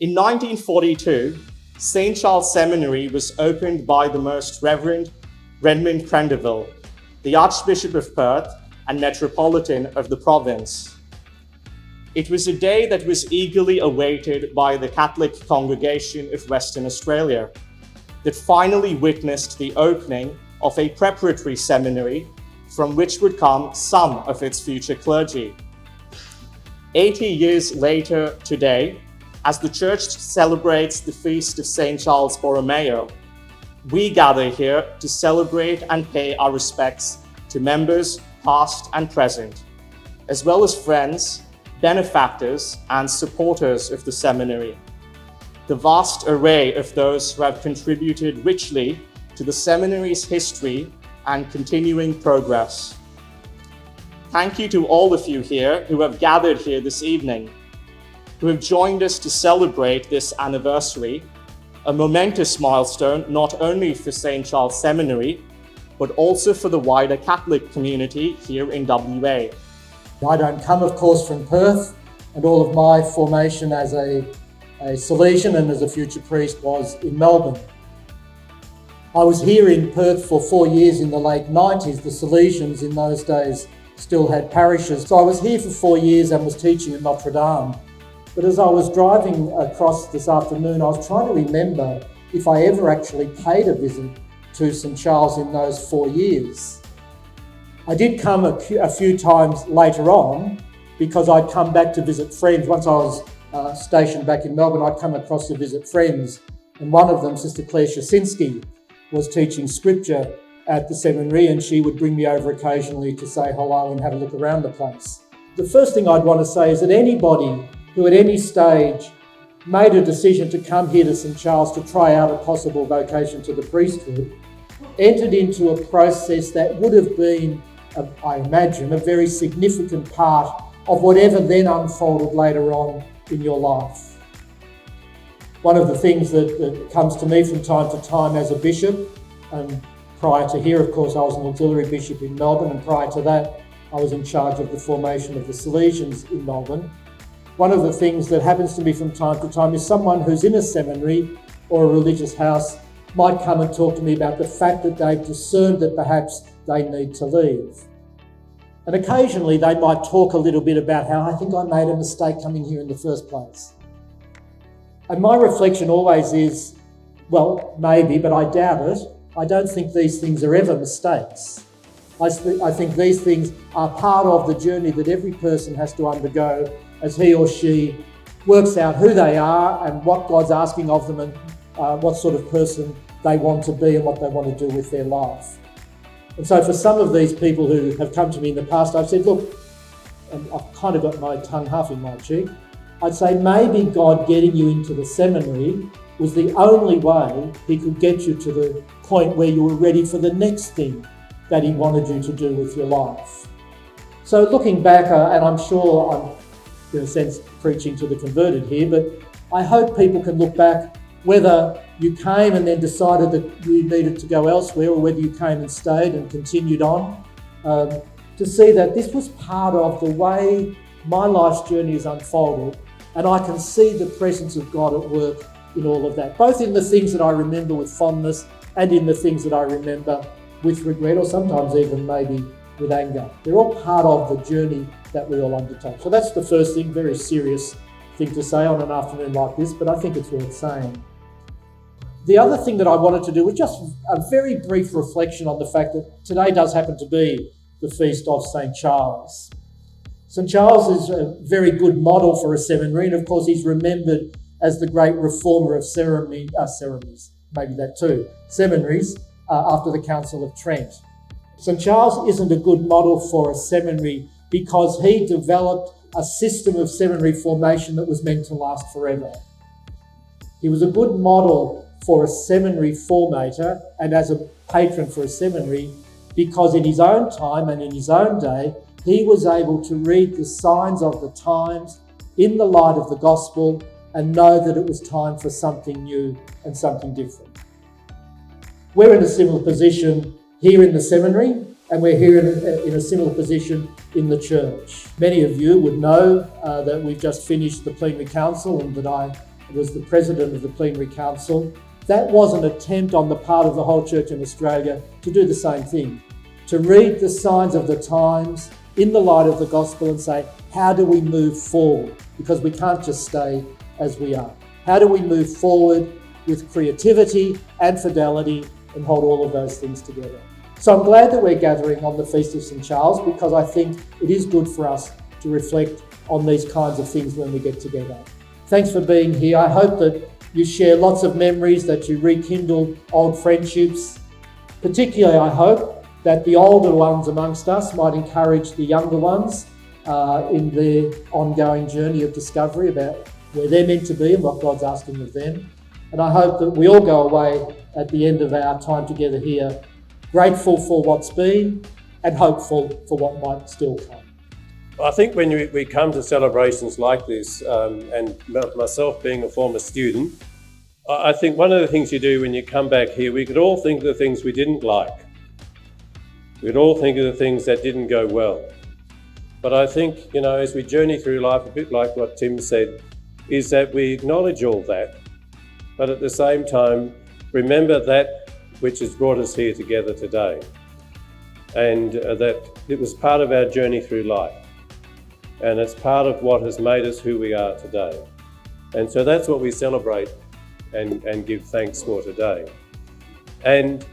In 1942, St Charles Seminary was opened by the Most Reverend Redmond Prendeville, the Archbishop of Perth and Metropolitan of the province. It was a day that was eagerly awaited by the Catholic congregation of Western Australia, that finally witnessed the opening of a preparatory seminary from which would come some of its future clergy. 80 years later today, as the Church celebrates the feast of St Charles Borromeo, we gather here to celebrate and pay our respects to members past and present, as well as friends, benefactors, and supporters of the seminary. The vast array of those who have contributed richly to the seminary's history and continuing progress. Thank you to all of you here who have gathered here this evening, who have joined us to celebrate this anniversary, a momentous milestone not only for St Charles Seminary, but also for the wider Catholic community here in WA. I don't come, of course, from Perth, and all of my formation as a Salesian and as a future priest was in Melbourne. I was here in Perth for 4 years in the late 90s. The Salesians in those days still had parishes. So I was here for 4 years and was teaching at Notre Dame. But as I was driving across this afternoon, I was trying to remember if I ever actually paid a visit to St Charles in those 4 years. I did come a few times later on because I'd come back to visit friends. Once I was stationed back in Melbourne, I'd come across to visit friends, and one of them, Sister Claire Shasinski, was teaching scripture at the seminary, and she would bring me over occasionally to say hello and have a look around the place. The first thing I'd want to say is that anybody who at any stage made a decision to come here to St Charles to try out a possible vocation to the priesthood entered into a process that would have been, I imagine, a very significant part of whatever then unfolded later on in your life. One of the things that comes to me from time to time as a bishop, and prior to here, of course, I was an auxiliary bishop in Melbourne, and prior to that, I was in charge of the formation of the Salesians in Melbourne. One of the things that happens to me from time to time is someone who's in a seminary or a religious house might come and talk to me about the fact that they've discerned that perhaps they need to leave. And occasionally they might talk a little bit about how I think I made a mistake coming here in the first place. And my reflection always is, well, maybe, but I doubt it. I don't think these things are ever mistakes. I think these things are part of the journey that every person has to undergo as he or she works out who they are and what God's asking of them and what sort of person they want to be and what they want to do with their life. And so for some of these people who have come to me in the past, I've said, look, and I've kind of got my tongue half in my cheek, I'd say maybe God getting you into the seminary was the only way he could get you to the point where you were ready for the next thing that he wanted you to do with your life. So looking back, and I'm sure I'm, in a sense, preaching to the converted here, but I hope people can look back, whether you came and then decided that you needed to go elsewhere, or whether you came and stayed and continued on, to see that this was part of the way my life's journey has unfolded, and I can see the presence of God at work in all of that, both in the things that I remember with fondness and in the things that I remember with regret, or sometimes even maybe with anger. They're all part of the journey that we all undertake. So that's the first thing, very serious thing to say on an afternoon like this, but I think it's worth saying. The other thing that I wanted to do was just a very brief reflection on the fact that today does happen to be the feast of St Charles. St Charles is a very good model for a seminary, and of course he's remembered as the great reformer of seminaries after the Council of Trent. St Charles isn't a good model for a seminary because he developed a system of seminary formation that was meant to last forever. He was a good model for a seminary formator and as a patron for a seminary because in his own time and in his own day, he was able to read the signs of the times in the light of the gospel and know that it was time for something new and something different. We're in a similar position here in the seminary, and we're here in a similar position in the church. Many of you would know that we've just finished the plenary council and that I was the president of the plenary council. That was an attempt on the part of the whole church in Australia to do the same thing, to read the signs of the times in the light of the gospel and say, how do we move forward? Because we can't just stay as we are. How do we move forward with creativity and fidelity and hold all of those things together? So I'm glad that we're gathering on the Feast of St Charles, because I think it is good for us to reflect on these kinds of things when we get together. Thanks for being here. I hope that you share lots of memories, that you rekindle old friendships. Particularly, I hope that the older ones amongst us might encourage the younger ones in their ongoing journey of discovery about where they're meant to be and what God's asking of them. And I hope that we all go away at the end of our time together here grateful for what's been and hopeful for what might still come. I think when we come to celebrations like this, and myself being a former student, I think one of the things you do when you come back here, we could all think of the things we didn't like. We'd all think of the things that didn't go well. But I think, as we journey through life, a bit like what Tim said, is that we acknowledge all that, but at the same time, remember that which has brought us here together today, and that it was part of our journey through life, and it's part of what has made us who we are today. And so that's what we celebrate and give thanks for today. And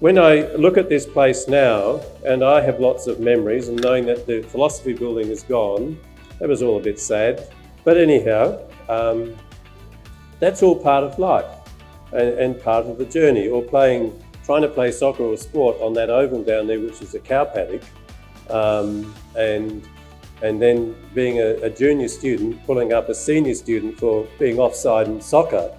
when I look at this place now, and I have lots of memories, and knowing that the philosophy building is gone, that was all a bit sad. But anyhow, that's all part of life and part of the journey, or trying to play soccer or sport on that oval down there, which is a cow paddock, and then being a junior student, pulling up a senior student for being offside in soccer,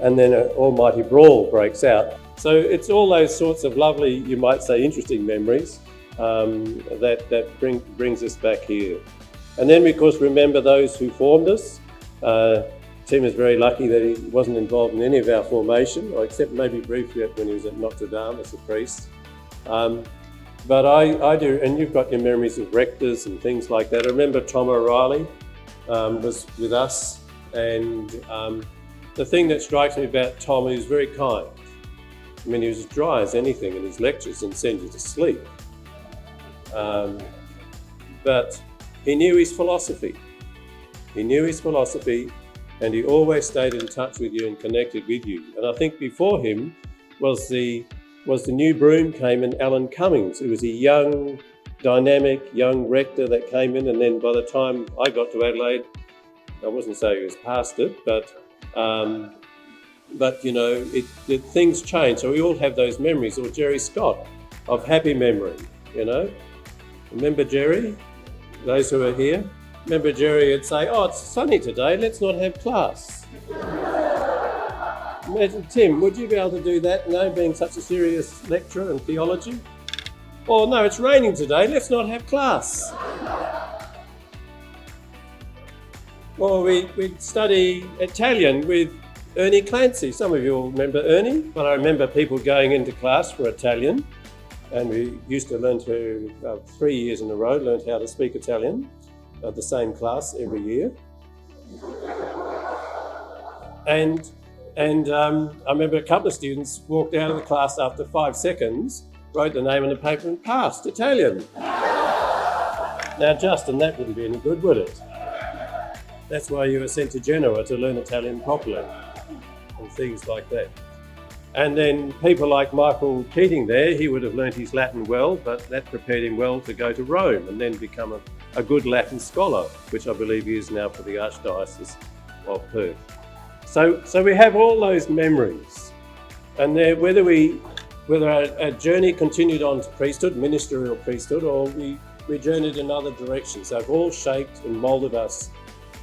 and then an almighty brawl breaks out. So it's all those sorts of lovely, you might say, interesting memories that brings us back here. And then we, of course, remember those who formed us. Tim is very lucky that he wasn't involved in any of our formation, or except maybe briefly when he was at Notre Dame as a priest. But I do, and you've got your memories of rectors and things like that. I remember Tom O'Reilly was with us, and the thing that strikes me about Tom, he was very kind. I mean, he was as dry as anything in his lectures and sent you to sleep. But he knew his philosophy. He knew his philosophy, and he always stayed in touch with you and connected with you. And I think before him was the new broom came in, Alan Cummings, who was a young, dynamic, young rector that came in. And then by the time I got to Adelaide, I wasn't saying he was past it, but things change. So we all have those memories. Or Jerry Scott of happy memory, Remember Jerry? Those who are here? Remember Jerry would say, oh, it's sunny today, let's not have class. Imagine, Tim, would you be able to do that, being such a serious lecturer in theology? Or no, it's raining today, let's not have class. Or we'd study Italian with Ernie Clancy. Some of you will remember Ernie, but I remember people going into class for Italian, and we used to learn 3 years in a row, learned how to speak Italian. The same class every year, and I remember a couple of students walked out of the class after 5 seconds, wrote the name on the paper and passed Italian. Now, Justin, that wouldn't be any good, would it? That's why you were sent to Genoa to learn Italian properly, and things like that. And then people like Michael Keating there, he would have learnt his Latin well, but that prepared him well to go to Rome and then become a good Latin scholar, which I believe he is now for the Archdiocese of Perth. So we have all those memories, and whether our journey continued on to priesthood, ministerial priesthood, or we journeyed in other directions, they've all shaped and moulded us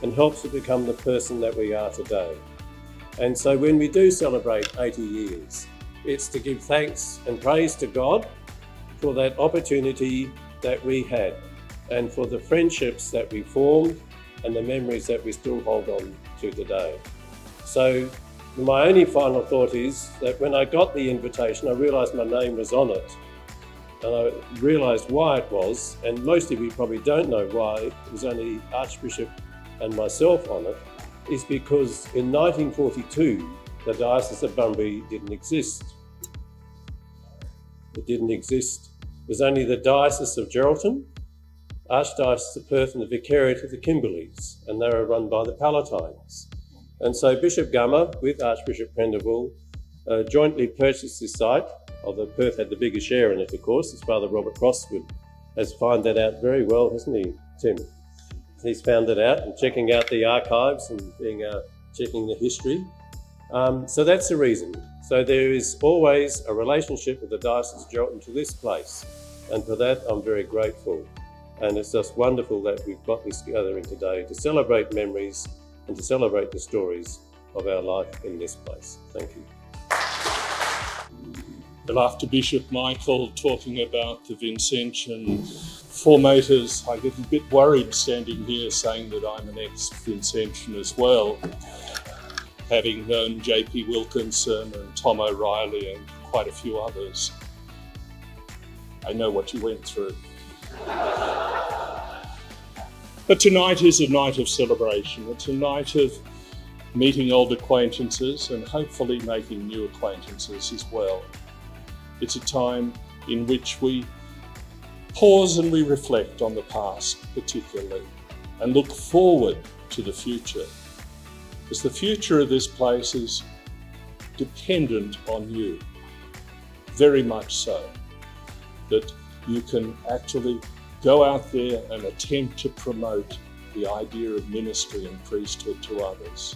and helped to become the person that we are today. And so when we do celebrate 80 years, it's to give thanks and praise to God for that opportunity that we had, and for the friendships that we formed and the memories that we still hold on to today. So my only final thought is that when I got the invitation, I realised my name was on it, and I realised why it was, and most of you probably don't know why. It was only the Archbishop and myself on it, is because in 1942, the Diocese of Bunbury didn't exist. It didn't exist. It was only the Diocese of Geraldton, Archdiocese of Perth and the Vicariate of the Kimberleys, and they were run by the Palatines. And so Bishop Gummer with Archbishop Prendeville jointly purchased this site, although Perth had the biggest share in it, of course. His father, Robert Crosswood, has found that out very well, hasn't he, Tim? He's found it out and checking out the archives and checking the history. So that's the reason. So there is always a relationship with the Diocese of Geraldton to this place. And for that, I'm very grateful. And it's just wonderful that we've got this gathering today to celebrate memories and to celebrate the stories of our life in this place. Thank you. But after Bishop Michael talking about the Vincentian formators, I get a bit worried standing here saying that I'm an ex-Vincentian as well, having known J.P. Wilkinson and Tom O'Reilly and quite a few others. I know what you went through. But tonight is a night of celebration. It's a night of meeting old acquaintances and hopefully making new acquaintances as well. It's a time in which we pause and we reflect on the past particularly and look forward to the future. Because the future of this place is dependent on you, very much so, that you can actually go out there and attempt to promote the idea of ministry and priesthood to others.